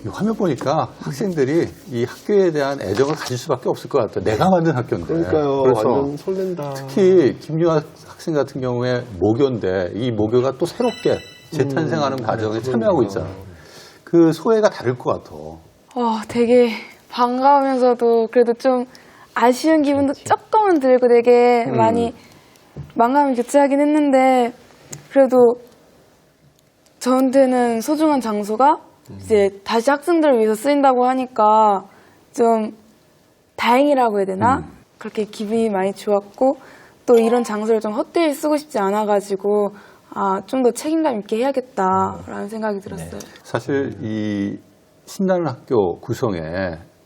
이 화면 보니까 학생들이 이 학교에 대한 애정을 가질 수밖에 없을 것 같아요. 내가 만든 학교인데. 그러니까요. 그래서 완전 설렌다. 특히 김유아 학생 같은 경우에 모교인데 이 모교가 또 새롭게 재탄생하는 과정에 참여하고 있잖아요. 그 소회가 다를 것 같아. 되게 반가우면서도 그래도 좀 아쉬운 기분도 조금은 들고 되게 많이 만감이 교차하긴 했는데 그래도 저한테는 소중한 장소가 이제 다시 학생들을 위해서 쓰인다고 하니까 좀 다행이라고 해야 되나? 그렇게 기분이 많이 좋았고 또 이런 장소를 좀 헛되이 쓰고 싶지 않아가지고 좀 더 책임감 있게 해야겠다라는 생각이 들었어요. 사실 이 신나는 학교 구성에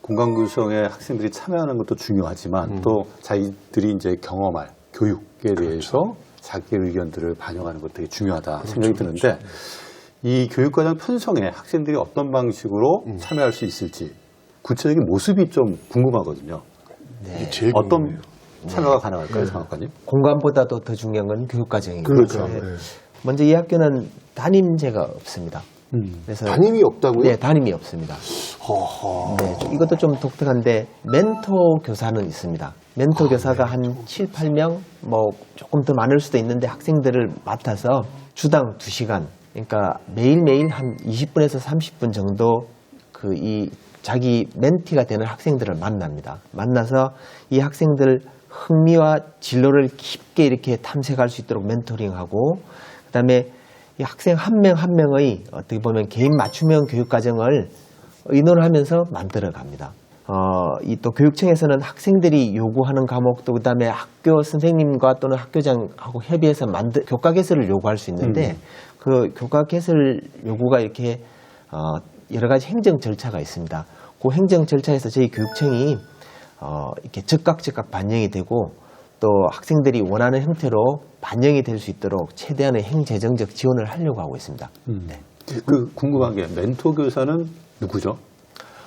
공간 구성에 학생들이 참여하는 것도 중요하지만 또 자기들이 이제 경험할 교육에 대해서 자기의 의견들을 반영하는 것도 되게 중요하다 생각이 드는데 이 교육과정 편성에 학생들이 어떤 방식으로 참여할 수 있을지 구체적인 모습이 좀 궁금하거든요. 네. 제일 어떤 궁금해요. 참여가 가능할까요, 장학관님? 공간보다도 더 중요한 건 교육과정입니다. 그렇죠. 네. 먼저 이 학교는 담임제가 없습니다. 그래서 담임이 없다고요? 네, 담임이 없습니다. 허허. 네, 이것도 좀 독특한데 멘토 교사는 있습니다. 멘토 교사가 한 7, 8명, 뭐 조금 더 많을 수도 있는데 학생들을 맡아서 주당 2시간, 그러니까 매일매일 한 20분에서 30분 정도 이 자기 멘티가 되는 학생들을 만납니다. 만나서 이 학생들 흥미와 진로를 깊게 이렇게 탐색할 수 있도록 멘토링하고 그다음에 이 학생 한 명 한 명의 어떻게 보면 개인 맞춤형 교육 과정을 의논하면서 만들어 갑니다. 이 또 교육청에서는 학생들이 요구하는 과목도 그다음에 학교 선생님과 또는 학교장하고 협의해서 교과 개설을 요구할 수 있는데 그 교과 개설 요구가 이렇게 여러 가지 행정 절차가 있습니다. 그 행정 절차에서 저희 교육청이 이렇게 즉각 반영이 되고 또 학생들이 원하는 형태로 반영이 될 수 있도록 최대한의 행재정적 지원을 하려고 하고 있습니다. 네. 그 궁금한 게 멘토 교사는 누구죠?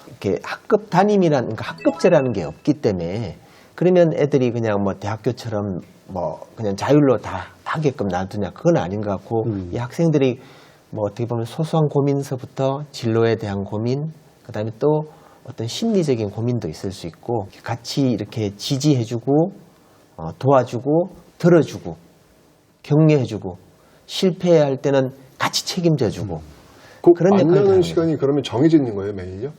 이렇게 학급 담임이라는 그러니까 학급제라는 게 없기 때문에 그러면 애들이 그냥 뭐 대학교처럼 뭐 그냥 자율로 다 하게끔 놔두냐 그건 아닌 것 같고 이 학생들이 뭐 어떻게 보면 소소한 고민서부터 진로에 대한 고민 그다음에 또 어떤 심리적인 고민도 있을 수 있고 같이 이렇게 지지해주고 도와주고 들어주고 격려해주고 실패할 때는 같이 책임져주고 그런 역할을 만나는 하는 시간이 그러면 정해져 있는 거예요, 매일요?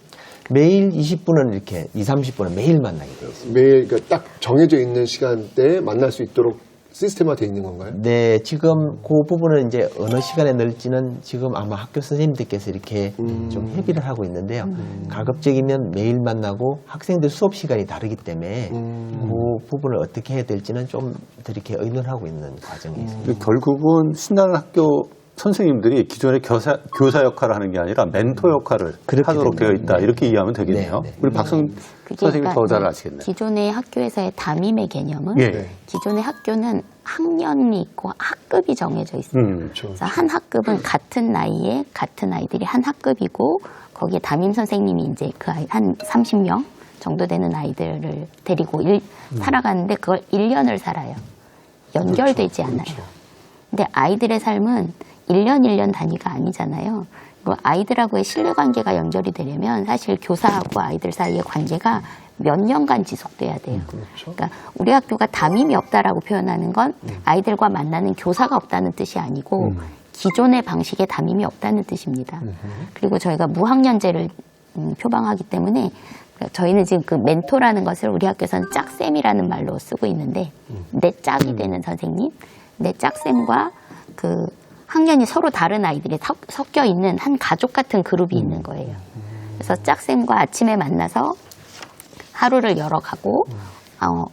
매일 20분은 이렇게 2, 30분은 매일 만나게 되어 있습니다. 매일 그러니까 딱 정해져 있는 시간대에 만날 수 있도록 시스템화 돼 있는 건가요? 네, 지금 그 부분은 이제 어느 시간에 넣을지는 지금 아마 학교 선생님들께서 이렇게 좀 협의를 하고 있는데요. 가급적이면 매일 만나고 학생들 수업 시간이 다르기 때문에 그 부분을 어떻게 해야 될지는 좀 더 이렇게 의논하고 있는 과정이 있습니다. 결국은 신나는 학교 선생님들이 기존의 교사 역할을 하는 게 아니라 멘토 역할을 하도록 되어 있다. 이렇게 이해하면 되겠네요. 네, 네. 우리 박성 선생님이 더 잘 아시겠네요. 기존의 학교에서의 담임의 개념은 예. 기존의 학교는 학년이 있고 학급이 정해져 있습니다. 그렇죠. 그래서 한 학급은 같은 나이에 같은 아이들이 한 학급이고 거기에 담임 선생님이 이제 그 아이 한 30명 정도 되는 아이들을 데리고 살아가는데 그걸 1년을 살아요. 연결되지 않아요. 근데 아이들의 삶은 1년 단위가 아니잖아요. 아이들하고의 신뢰관계가 연결이 되려면 사실 교사하고 아이들 사이의 관계가 몇 년간 지속돼야 돼요. 그러니까 우리 학교가 담임이 없다라고 표현하는 건 아이들과 만나는 교사가 없다는 뜻이 아니고 기존의 방식의 담임이 없다는 뜻입니다. 그리고 저희가 무학년제를 표방하기 때문에 저희는 지금 그 멘토라는 것을 우리 학교에서는 짝쌤이라는 말로 쓰고 있는데 내 짝이 되는 선생님, 내 짝쌤과 그 학년이 서로 다른 아이들이 섞여 있는 한 가족 같은 그룹이 있는 거예요. 그래서 짝쌤과 아침에 만나서 하루를 열어가고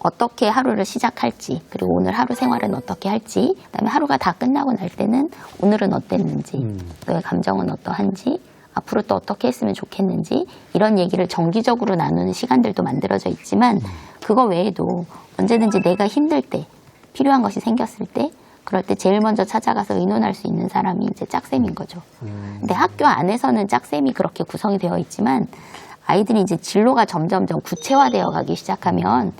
어떻게 하루를 시작할지 그리고 오늘 하루 생활은 어떻게 할지 그다음에 하루가 다 끝나고 날 때는 오늘은 어땠는지 너의 감정은 어떠한지 앞으로 또 어떻게 했으면 좋겠는지 이런 얘기를 정기적으로 나누는 시간들도 만들어져 있지만 그거 외에도 언제든지 내가 힘들 때 필요한 것이 생겼을 때 그럴 때 제일 먼저 찾아가서 의논할 수 있는 사람이 이제 짝쌤인 거죠. 근데 학교 안에서는 짝쌤이 그렇게 구성이 되어 있지만 아이들이 이제 진로가 점점점 구체화되어 가기 시작하면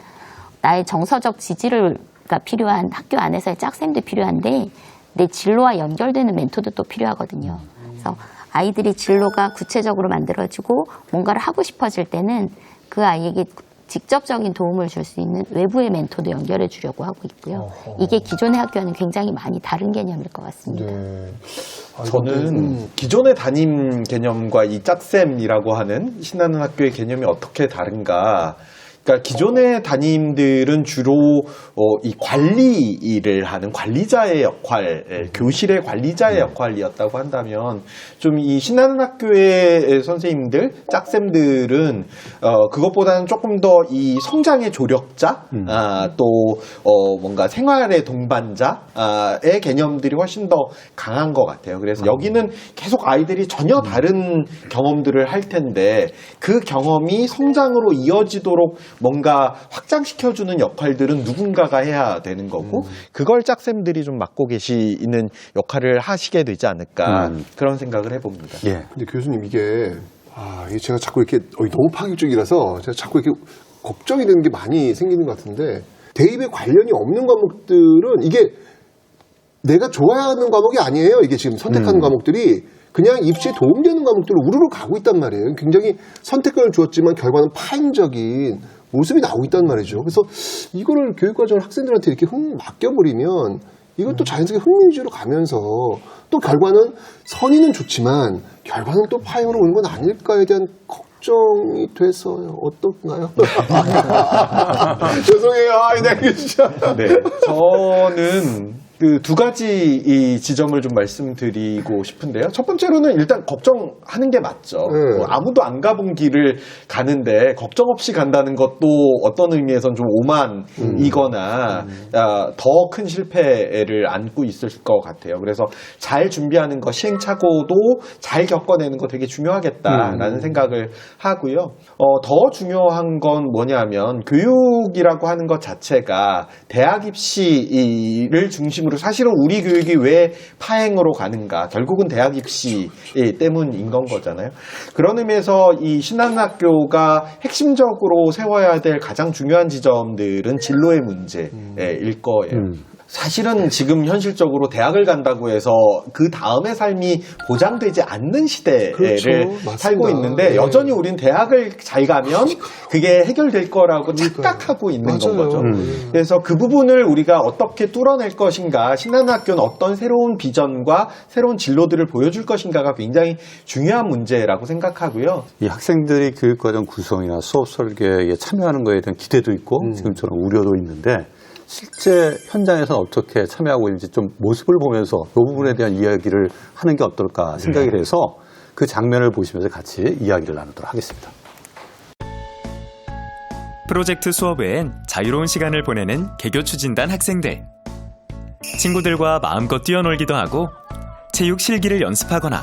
나의 정서적 지지가 필요한 학교 안에서의 짝쌤도 필요한데 내 진로와 연결되는 멘토도 또 필요하거든요. 그래서 아이들이 진로가 구체적으로 만들어지고 뭔가를 하고 싶어질 때는 그 아이에게 직접적인 도움을 줄 수 있는 외부의 멘토도 연결해 주려고 하고 있고요. 이게 기존의 학교와는 굉장히 많이 다른 개념일 것 같습니다. 네. 저는 기존의 담임 개념과 이 짝쌤이라고 하는 신나는 학교의 개념이 어떻게 다른가. 그러니까 기존의 담임들은 주로 이 관리 일을 하는 관리자의 역할, 교실의 관리자의 역할이었다고 한다면 좀 이 신나는 학교의 선생님들, 짝쌤들은 그것보다는 조금 더 이 성장의 조력자, 또 뭔가 생활의 동반자의 개념들이 훨씬 더 강한 것 같아요. 그래서 여기는 계속 아이들이 전혀 다른 경험들을 할 텐데 그 경험이 성장으로 이어지도록 뭔가 확장시켜주는 역할들은 누군가가 해야 되는 거고 그걸 짝쌤들이 좀 맡고 계시는 역할을 하시게 되지 않을까 그런 생각을 해봅니다. 예. 근데 교수님 이게 제가 자꾸 이렇게 너무 파격적이라서 제가 자꾸 이렇게 걱정이 되는 게 많이 생기는 것 같은데 대입에 관련이 없는 과목들은 이게 내가 좋아하는 과목이 아니에요. 이게 지금 선택하는 과목들이 그냥 입시에 도움되는 과목들로 우르르 가고 있단 말이에요. 굉장히 선택권을 주었지만 결과는 파행적인 모습이 나오고 있단 말이죠. 그래서 이거를 교육과정을 학생들한테 이렇게 맡겨버리면 이것도 자연스럽게 흥미위주로 가면서 또 결과는 선의는 좋지만 결과는 또 파행으로 오는 건 아닐까에 대한 걱정이 돼서요. 어떤가요? 죄송해요. 이날 진짜. 네, 저는 그 두 가지 이 지점을 좀 말씀드리고 싶은데요. 첫 번째로는 일단 걱정하는 게 맞죠. 뭐 아무도 안 가본 길을 가는데 걱정 없이 간다는 것도 어떤 의미에선 좀 오만이거나 더 큰 실패를 안고 있을 것 같아요. 그래서 잘 준비하는 거, 시행착오도 잘 겪어내는 거 되게 중요하겠다라는 생각을 하고요. 더 중요한 건 뭐냐면 교육이라고 하는 것 자체가 대학 입시를 중심으로 사실은 우리 교육이 왜 파행으로 가는가 결국은 대학 입시 때문인 건 거잖아요. 그런 의미에서 이 신나는 학교가 핵심적으로 세워야 될 가장 중요한 지점들은 진로의 문제일 거예요. 사실은 지금 현실적으로 대학을 간다고 해서 그 다음의 삶이 보장되지 않는 시대를 그렇죠. 살고 맞습니다. 있는데 네. 여전히 우린 대학을 잘 가면 그게 해결될 거라고 착각하고 있는 건 맞아요. 거죠. 그래서 그 부분을 우리가 어떻게 뚫어낼 것인가, 신나는 학교는 어떤 새로운 비전과 새로운 진로들을 보여줄 것인가가 굉장히 중요한 문제라고 생각하고요. 이 학생들이 교육과정 구성이나 수업 설계에 참여하는 것에 대한 기대도 있고 지금처럼 우려도 있는데 실제 현장에서는 어떻게 참여하고 있는지 좀 모습을 보면서 이 부분에 대한 이야기를 하는 게 어떨까 생각이 돼서 그 장면을 보시면서 같이 이야기를 나누도록 하겠습니다. 프로젝트 수업 외엔 자유로운 시간을 보내는 개교 추진단 학생들. 친구들과 마음껏 뛰어놀기도 하고 체육 실기를 연습하거나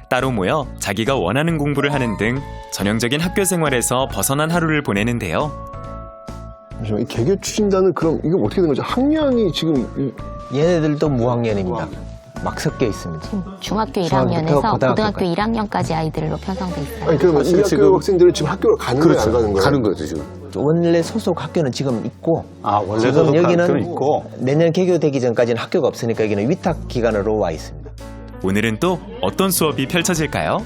따로 모여 자기가 원하는 공부를 하는 등 전형적인 학교 생활에서 벗어난 하루를 보내는데요. 잠시만, 이 개교 추진단은 그럼 이게 어떻게 된 거죠? 학년이 지금 얘네들도 무학년입니다. 막 섞여 있습니다. 중학교 중학교부터 1학년에서 고등학교 고등학교까지. 1학년까지 아이들로 편성돼 있어요. 아니 그러면 이 사실 학교 지금- 학생들은 지금 학교를 가는 거예요, 안 가는 거예요? 가는 거죠 지금. 원래 소속 학교는 지금 있고 원래 지금 소속 여기는 학교는 있고 내년 개교되기 전까지는 학교가 없으니까 여기는 위탁 기관으로 와 있습니다. 오늘은 또 어떤 수업이 펼쳐질까요?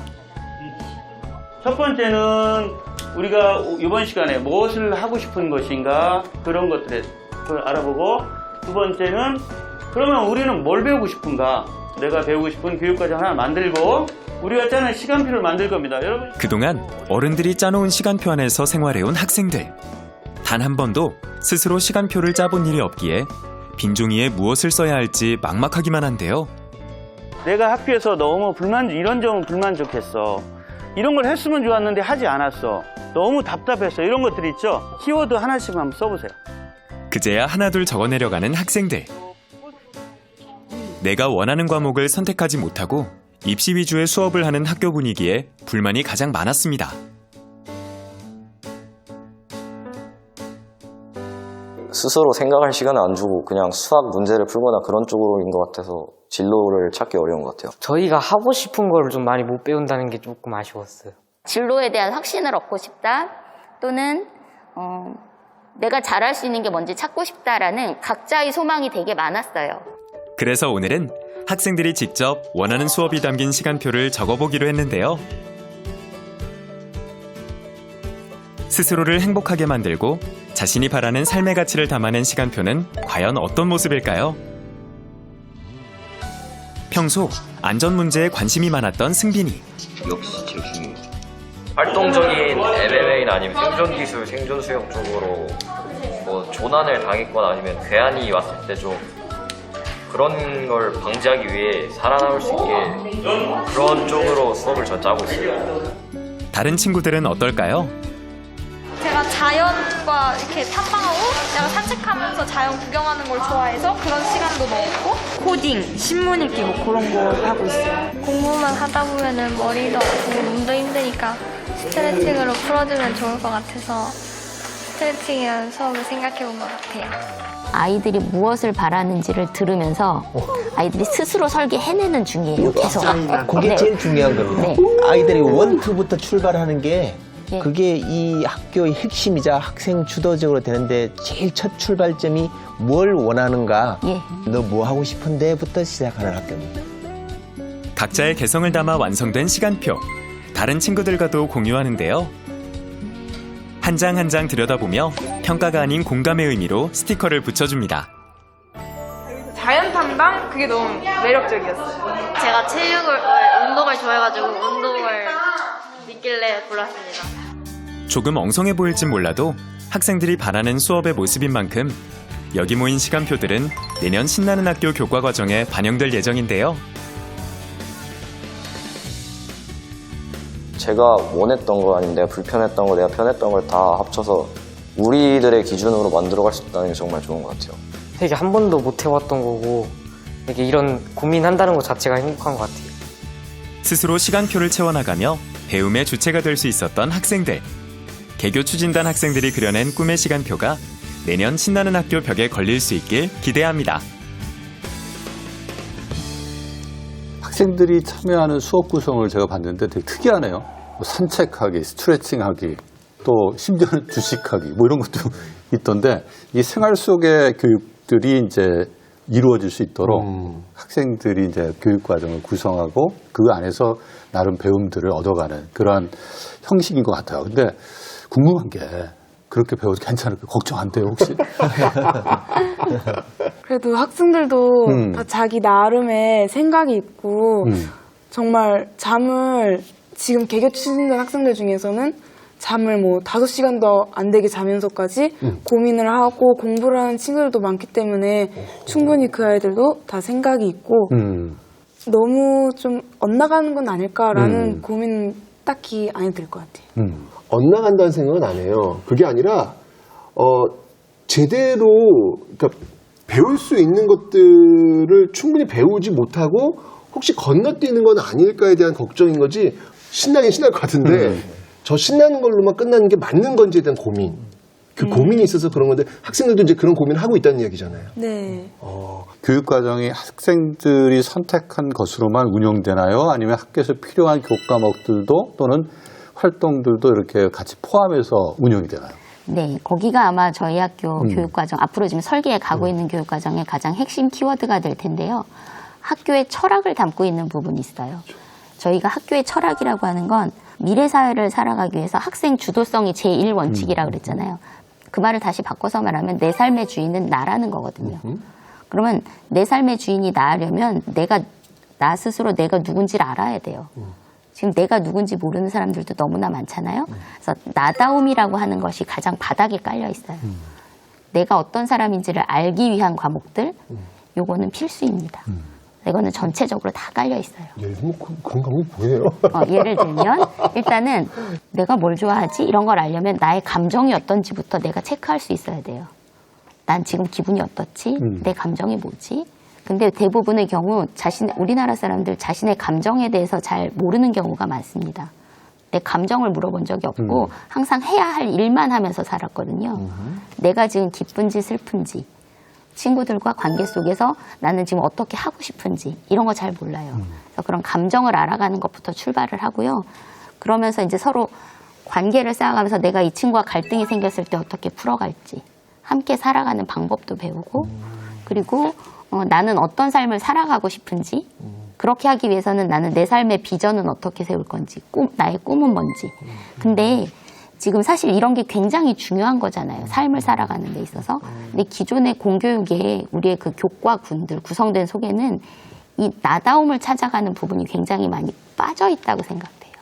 첫 번째는 우리가 이번 시간에 무엇을 하고 싶은 것인가 그런 것들을 알아보고 두 번째는 그러면 우리는 뭘 배우고 싶은가 내가 배우고 싶은 교육과정 하나 만들고 우리가 짜는 시간표를 만들 겁니다. 여러분 그동안 어른들이 짜놓은 시간표 안에서 생활해온 학생들. 단 한 번도 스스로 시간표를 짜본 일이 없기에 빈 종이에 무엇을 써야 할지 막막하기만 한데요. 내가 학교에서 너무 이런 점은 불만족했어. 이런 걸 했으면 좋았는데 하지 않았어. 너무 답답했어. 이런 것들 있죠? 키워드 하나씩 한번 써보세요. 그제야 하나둘 적어내려가는 학생들. 내가 원하는 과목을 선택하지 못하고 입시 위주의 수업을 하는 학교 분위기에 불만이 가장 많았습니다. 스스로 생각할 시간을 안 주고 그냥 수학 문제를 풀거나 그런 쪽으로인 것 같아서 진로를 찾기 어려운 것 같아요. 저희가 하고 싶은 걸 좀 많이 못 배운다는 게 조금 아쉬웠어요. 진로에 대한 확신을 얻고 싶다 또는 내가 잘할 수 있는 게 뭔지 찾고 싶다라는 각자의 소망이 되게 많았어요. 그래서 오늘은 학생들이 직접 원하는 수업이 담긴 시간표를 적어보기로 했는데요. 스스로를 행복하게 만들고 자신이 바라는 삶의 가치를 담아낸 시간표는 과연 어떤 모습일까요? 평소 안전 문제에 관심이 많았던 승빈이. 역시 제일 중요해요. 활동적인 MMA나 아니면 생존기술, 생존수영 쪽으로 뭐 조난을 당했거나 아니면 괴한이 왔을 때 좀 그런 걸 방지하기 위해 살아남을 수 있게 그런 쪽으로 수업을 전 짜고 있어요. 다른 친구들은 어떨까요? 제가 자연과 이렇게 탐방하고 약간 산책하면서 자연 구경하는 걸 좋아해서 그런 시간도 넣고 코딩, 신문 읽기 뭐 그런 거 하고 있어요. 공부만 하다 보면은 머리도 아프고 몸도 힘드니까 스트레칭으로 풀어주면 좋을 것 같아서 스트레칭이라는 수업을 생각해 본 것 같아요. 아이들이 무엇을 바라는지를 들으면서 아이들이 스스로 설계해내는 중이에요. 계속. 그게 네. 제일 중요한 겁니다. 네. 아이들이 원투부터 출발하는 게 예. 그게 이 학교의 핵심이자 학생 주도적으로 되는데 제일 첫 출발점이 뭘 원하는가, 예. 너 뭐 하고 싶은데부터 시작하는 학교입니다. 각자의 개성을 담아 완성된 시간표. 다른 친구들과도 공유하는데요. 한 장 한 장 들여다보며 평가가 아닌 공감의 의미로 스티커를 붙여줍니다. 자연 탐방 그게 너무 매력적이었어요. 제가 운동을 좋아해가지고 운동을 믿길래 골랐습니다. 조금 엉성해 보일진 몰라도 학생들이 바라는 수업의 모습인 만큼 여기 모인 시간표들은 내년 신나는 학교 교과 과정에 반영될 예정인데요. 제가 원했던 거 아니면 내가 불편했던 거, 내가 편했던 걸 다 합쳐서 우리들의 기준으로 만들어갈 수 있다는 게 정말 좋은 것 같아요. 되게 한 번도 못 해봤던 거고 되게 이런 고민한다는 것 자체가 행복한 것 같아요. 스스로 시간표를 채워나가며 배움의 주체가 될 수 있었던 학생들. 개교 추진단 학생들이 그려낸 꿈의 시간표가 내년 신나는 학교 벽에 걸릴 수 있길 기대합니다. 학생들이 참여하는 수업 구성을 제가 봤는데 되게 특이하네요. 뭐 산책하기, 스트레칭하기, 또 심지어는 주식하기, 뭐 이런 것도 있던데 이 생활 속의 교육들이 이제 이루어질 수 있도록 학생들이 이제 교육 과정을 구성하고 그 안에서 나름 배움들을 얻어가는 그러한 형식인 것 같아요. 근데 궁금한 게 그렇게 배워도 괜찮을까 걱정 안 돼요 혹시? 그래도 학생들도 다 자기 나름의 생각이 있고 정말 잠을 지금 개교 추진단 학생들 중에서는 잠을 뭐 5시간도 안 되게 자면서까지 고민을 하고 공부를 하는 친구들도 많기 때문에 충분히 그 아이들도 다 생각이 있고 너무 좀 엇나가는 건 아닐까라는 고민은 딱히 안 해도 될 것 같아요. 엇나간다는 생각은 안 해요. 그게 아니라 제대로 그러니까 배울 수 있는 것들을 충분히 배우지 못하고 혹시 건너뛰는 건 아닐까에 대한 걱정인 거지. 신나긴 신날 것 같은데 저 신나는 걸로만 끝나는 게 맞는 건지에 대한 고민. 그 고민이 있어서 그런 건데 학생들도 이제 그런 고민을 하고 있다는 이야기잖아요. 네. 교육 과정이 학생들이 선택한 것으로만 운영되나요? 아니면 학교에서 필요한 교과목들도 또는 활동들도 이렇게 같이 포함해서 운영이 되나요? 네, 거기가 아마 저희 학교 교육과정, 앞으로 지금 설계해 가고 있는 교육과정의 가장 핵심 키워드가 될 텐데요. 학교의 철학을 담고 있는 부분이 있어요. 저희가 학교의 철학이라고 하는 건 미래 사회를 살아가기 위해서 학생 주도성이 제1원칙이라고 그랬잖아요. 그 말을 다시 바꿔서 말하면 내 삶의 주인은 나라는 거거든요. 그러면 내 삶의 주인이 나으려면 나 스스로 내가 누군지를 알아야 돼요. 지금 내가 누군지 모르는 사람들도 너무나 많잖아요. 그래서 나다움이라고 하는 것이 가장 바닥에 깔려 있어요. 내가 어떤 사람인지를 알기 위한 과목들, 요거는 필수입니다. 이거는 전체적으로 다 깔려 있어요. 예를 들면 그런 과목이 뭐예요? 예를 들면 일단은 내가 뭘 좋아하지? 이런 걸 알려면 나의 감정이 어떤지부터 내가 체크할 수 있어야 돼요. 난 지금 기분이 어떻지? 내 감정이 뭐지? 근데 대부분의 경우 우리나라 사람들 자신의 감정에 대해서 잘 모르는 경우가 많습니다. 내 감정을 물어본 적이 없고 항상 해야 할 일만 하면서 살았거든요. 내가 지금 기쁜지 슬픈지, 친구들과 관계 속에서 나는 지금 어떻게 하고 싶은지 이런 거 잘 몰라요. 그래서 그런 감정을 알아가는 것부터 출발을 하고요. 그러면서 이제 서로 관계를 쌓아가면서 내가 이 친구와 갈등이 생겼을 때 어떻게 풀어갈지 함께 살아가는 방법도 배우고 그리고 나는 어떤 삶을 살아가고 싶은지, 그렇게 하기 위해서는 나는 내 삶의 비전은 어떻게 세울 건지, 나의 꿈은 뭔지. 근데 지금 사실 이런 게 굉장히 중요한 거잖아요. 삶을 살아가는 데 있어서. 근데 기존의 공교육에 우리의 그 교과군들 구성된 속에는 이 나다움을 찾아가는 부분이 굉장히 많이 빠져 있다고 생각돼요.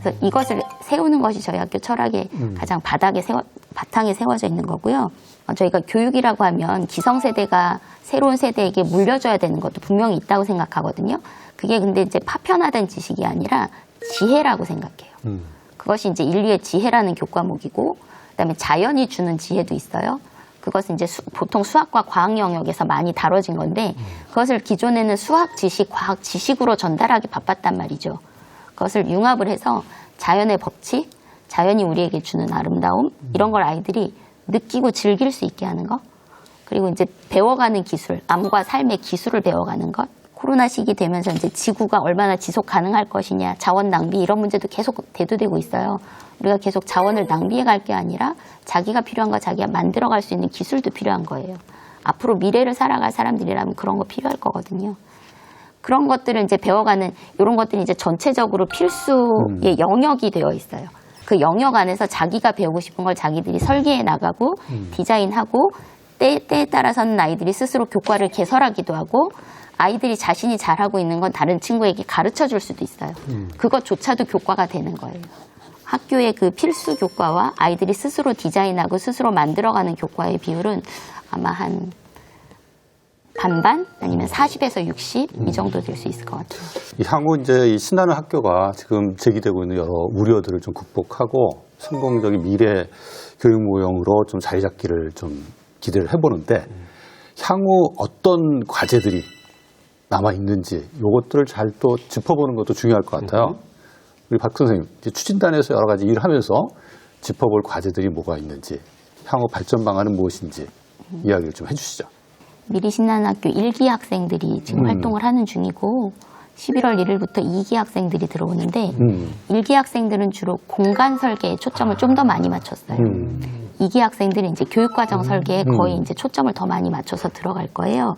그래서 이것을 세우는 것이 저희 학교 철학의 가장 바탕에 세워져 있는 거고요. 저희가 교육이라고 하면 기성세대가 새로운 세대에게 물려줘야 되는 것도 분명히 있다고 생각하거든요. 그게 근데 이제 파편화된 지식이 아니라 지혜라고 생각해요. 그것이 이제 인류의 지혜라는 교과목이고, 그다음에 자연이 주는 지혜도 있어요. 그것은 이제 보통 수학과 과학 영역에서 많이 다뤄진 건데, 그것을 기존에는 수학 지식, 과학 지식으로 전달하기 바빴단 말이죠. 그것을 융합을 해서 자연의 법칙, 자연이 우리에게 주는 아름다움, 이런 걸 아이들이 느끼고 즐길 수 있게 하는 것. 그리고 이제 배워가는 기술, 암과 삶의 기술을 배워가는 것. 코로나 시기 되면서 이제 지구가 얼마나 지속 가능할 것이냐, 자원 낭비 이런 문제도 계속 대두되고 있어요. 우리가 계속 자원을 낭비해 갈 게 아니라 자기가 필요한 거 자기가 만들어갈 수 있는 기술도 필요한 거예요. 앞으로 미래를 살아갈 사람들이라면 그런 거 필요할 거거든요. 그런 것들을 이제 배워가는 이런 것들이 이제 전체적으로 필수의 영역이 되어 있어요. 그 영역 안에서 자기가 배우고 싶은 걸 자기들이 설계해 나가고 디자인하고 때에 따라서는 아이들이 스스로 교과를 개설하기도 하고, 아이들이 자신이 잘하고 있는 건 다른 친구에게 가르쳐 줄 수도 있어요. 그것조차도 교과가 되는 거예요. 학교의 그 필수 교과와 아이들이 스스로 디자인하고 스스로 만들어가는 교과의 비율은 아마 한 반반 아니면 40에서 60 이 정도 될 수 있을 것 같아요. 향후 이제 이 신나는 학교가 지금 제기되고 있는 여러 우려들을 좀 극복하고 성공적인 미래 교육 모형으로 좀 자리 잡기를 좀 기대를 해보는데, 향후 어떤 과제들이 남아 있는지 이것들을 잘 또 짚어보는 것도 중요할 것 같아요. 우리 박 선생님, 이제 추진단에서 여러 가지 일을 하면서 짚어볼 과제들이 뭐가 있는지, 향후 발전 방안은 무엇인지 이야기를 좀 해주시죠. 미리 신나는 학교 1기 학생들이 지금 활동을 하는 중이고, 11월 1일부터 2기 학생들이 들어오는데 1기 학생들은 주로 공간 설계에 초점을 좀 더 많이 맞췄어요. 2기 학생들은 이제 교육과정 설계에 거의 이제 초점을 더 많이 맞춰서 들어갈 거예요.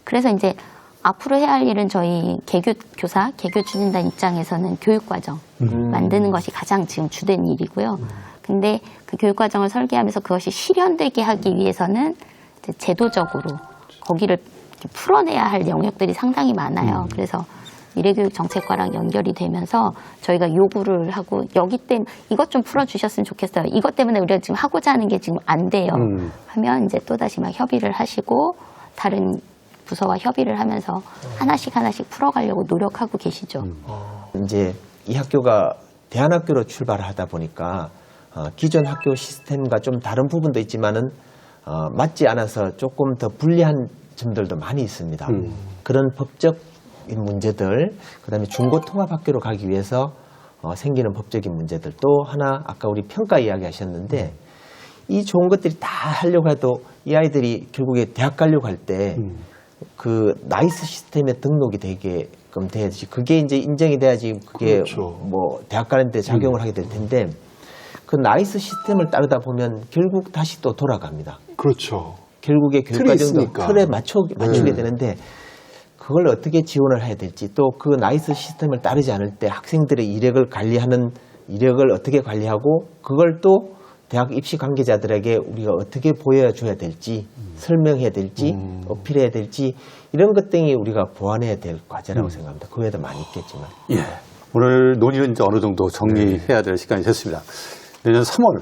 그래서 이제 앞으로 해야 할 일은 저희 개교교사, 개교추진단 입장에서는 교육과정 만드는 것이 가장 지금 주된 일이고요. 근데 그 교육과정을 설계하면서 그것이 실현되게 하기 위해서는 이제 제도적으로 거기를 풀어내야 할 영역들이 상당히 많아요. 그래서 미래교육정책과랑 연결이 되면서 저희가 요구를 하고, 여기 때문에 이것 좀 풀어주셨으면 좋겠어요. 이것 때문에 우리가 지금 하고자 하는 게 지금 안 돼요. 하면 이제 또다시 막 협의를 하시고 다른 부서와 협의를 하면서 하나씩 풀어가려고 노력하고 계시죠. 이제 이 학교가 대안학교로 출발하다 보니까 기존 학교 시스템과 좀 다른 부분도 있지만은 맞지 않아서 조금 더 불리한 점들도 많이 있습니다. 그런 법적인 문제들, 그다음에 중고통합학교로 가기 위해서 생기는 법적인 문제들, 또 하나 아까 우리 평가 이야기 하셨는데, 이 좋은 것들이 다 하려고 해도 이 아이들이 결국에 대학 가려고 할 때 그 나이스 시스템에 등록이 되게끔 돼야지, 그게 이제 인정이 돼야지 그게 그렇죠. 뭐 대학 가는 데 작용을 하게 될 텐데, 그 나이스 시스템을 따르다 보면 결국 다시 또 돌아갑니다. 그렇죠. 결국에 교육과정도 있으니까. 틀에 맞추게 되는데, 그걸 어떻게 지원을 해야 될지, 또 그 나이스 시스템을 따르지 않을 때 학생들의 이력을 어떻게 관리하고, 그걸 또 대학 입시 관계자들에게 우리가 어떻게 보여줘야 될지, 설명해야 될지, 어필해야 될지, 이런 것 등이 우리가 보완해야 될 과제라고 생각합니다. 그 외에도 많이 있겠지만. 예. 오늘 논의는 이제 어느 정도 정리해야 될 시간이 됐습니다. 내년 3월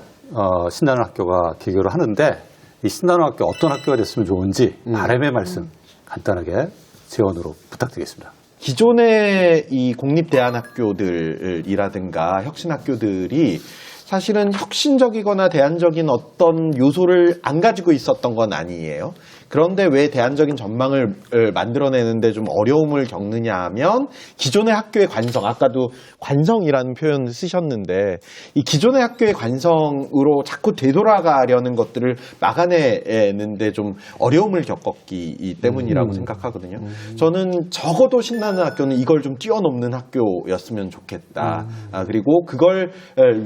신나는 학교가 개교를 하는데, 이 신나는 학교 어떤 학교가 됐으면 좋은지 바람의 말씀 간단하게 제언으로 부탁드리겠습니다. 기존의 이 공립대안학교들이라든가 혁신학교들이 사실은 혁신적이거나 대안적인 어떤 요소를 안 가지고 있었던 건 아니에요. 그런데 왜 대안적인 전망을 만들어내는데 좀 어려움을 겪느냐 하면, 기존의 학교의 관성, 아까도 관성이라는 표현을 쓰셨는데, 이 기존의 학교의 관성으로 자꾸 되돌아가려는 것들을 막아내는데 좀 어려움을 겪었기 때문이라고 생각하거든요. 저는 적어도 신나는 학교는 이걸 좀 뛰어넘는 학교였으면 좋겠다. 그리고 그걸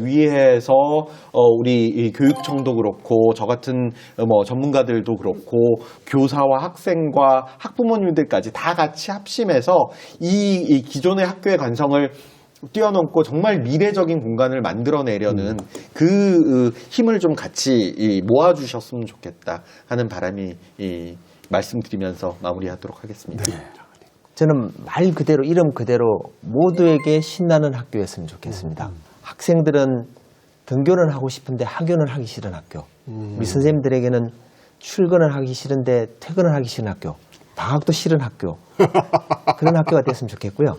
위해서 우리 이 교육청도 그렇고 저 같은 뭐 전문가들도 그렇고 교사와 학생과 학부모님들까지 다 같이 합심해서 이 기존의 학교의 관성을 뛰어넘고 정말 미래적인 공간을 만들어내려는 그 힘을 좀 같이 모아주셨으면 좋겠다 하는 바람이 말씀드리면서 마무리하도록 하겠습니다. 저는 말 그대로 이름 그대로 모두에게 신나는 학교였으면 좋겠습니다. 학생들은 등교는 하고 싶은데 학교는 하기 싫은 학교. 우리 선생님들에게는 출근을 하기 싫은데 퇴근을 하기 싫은 학교. 방학도 싫은 학교. 그런 학교가 됐으면 좋겠고요.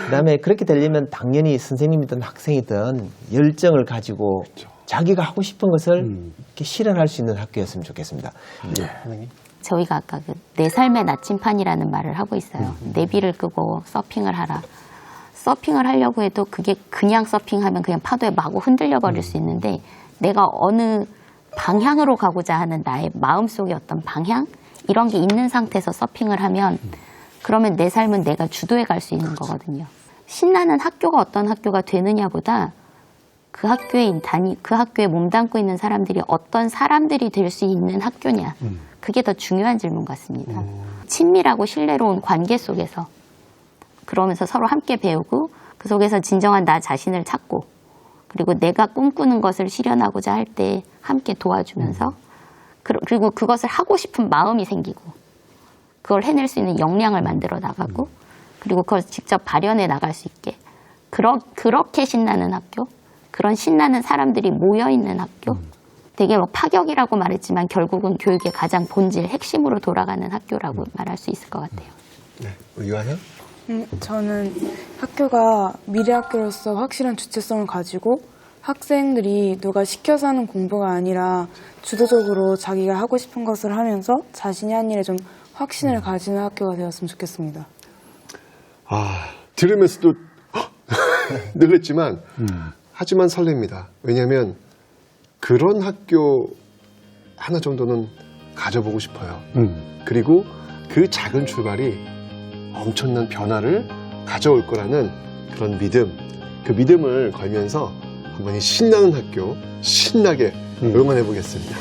그다음에 그렇게 되려면 당연히 선생님이든 학생이든 열정을 가지고 자기가 하고 싶은 것을 이렇게 실현할 수 있는 학교였으면 좋겠습니다. 저희가 아까 그 내 삶의 나침판이라는 말을 하고 있어요. 내비를 끄고 서핑을 하라. 서핑을 하려고 해도 그게 그냥 서핑하면 그냥 파도에 마구 흔들려 버릴 수 있는데 내가 어느 방향으로 가고자 하는 나의 마음속의 어떤 방향? 이런 게 있는 상태에서 서핑을 하면 그러면 내 삶은 내가 주도해 갈 수 있는 거거든요. 신나는 학교가 어떤 학교가 되느냐보다 그 학교에 몸담고 있는 사람들이 어떤 사람들이 될 수 있는 학교냐. 그게 더 중요한 질문 같습니다. 친밀하고 신뢰로운 관계 속에서 그러면서 서로 함께 배우고 그 속에서 진정한 나 자신을 찾고 그리고 내가 꿈꾸는 것을 실현하고자 할 때 함께 도와주면서 그리고 그것을 하고 싶은 마음이 생기고 그걸 해낼 수 있는 역량을 만들어 나가고 그리고 그걸 직접 발현해 나갈 수 있게 그렇게 신나는 학교, 그런 신나는 사람들이 모여있는 학교, 되게 뭐 파격이라고 말했지만 결국은 교육의 가장 본질, 핵심으로 돌아가는 학교라고 말할 수 있을 것 같아요. 네, 이완현? 저는 학교가 미래 학교로서 확실한 주체성을 가지고 학생들이 누가 시켜서 하는 공부가 아니라 주도적으로 자기가 하고 싶은 것을 하면서 자신이 한 일에 좀 확신을 가지는 학교가 되었으면 좋겠습니다. 들으면서도 놀랬지만 하지만 설렙니다. 왜냐하면 그런 학교 하나 정도는 가져보고 싶어요. 그리고 그 작은 출발이 엄청난 변화를 가져올 거라는 그런 믿음, 그 믿음을 걸면서 한번 이 신나는 학교 신나게 응원해 보겠습니다.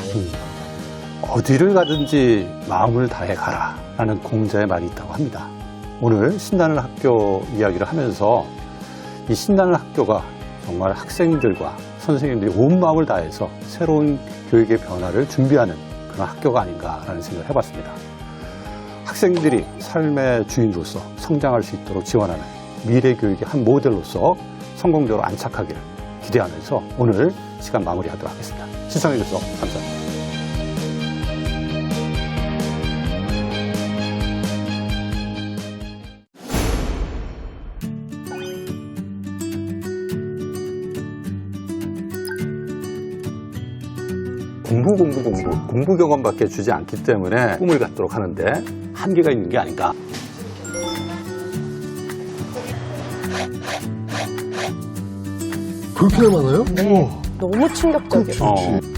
어디를 가든지 마음을 다해 가라 라는 공자의 말이 있다고 합니다. 오늘 신나는 학교 이야기를 하면서 이 신나는 학교가 정말 학생들과 선생님들이 온 마음을 다해서 새로운 교육의 변화를 준비하는 그런 학교가 아닌가라는 생각을 해봤습니다. 학생들이 삶의 주인으로서 성장할 수 있도록 지원하는 미래 교육의 한 모델로서 성공적으로 안착하기를 기대하면서 오늘 시간 마무리하도록 하겠습니다. 시청해 주셔서 감사합니다. 공부 경험밖에 주지 않기 때문에 꿈을 갖도록 하는데 한계가 있는 게 아닌가. 그렇게나 많아요? 너무 충격적이에요.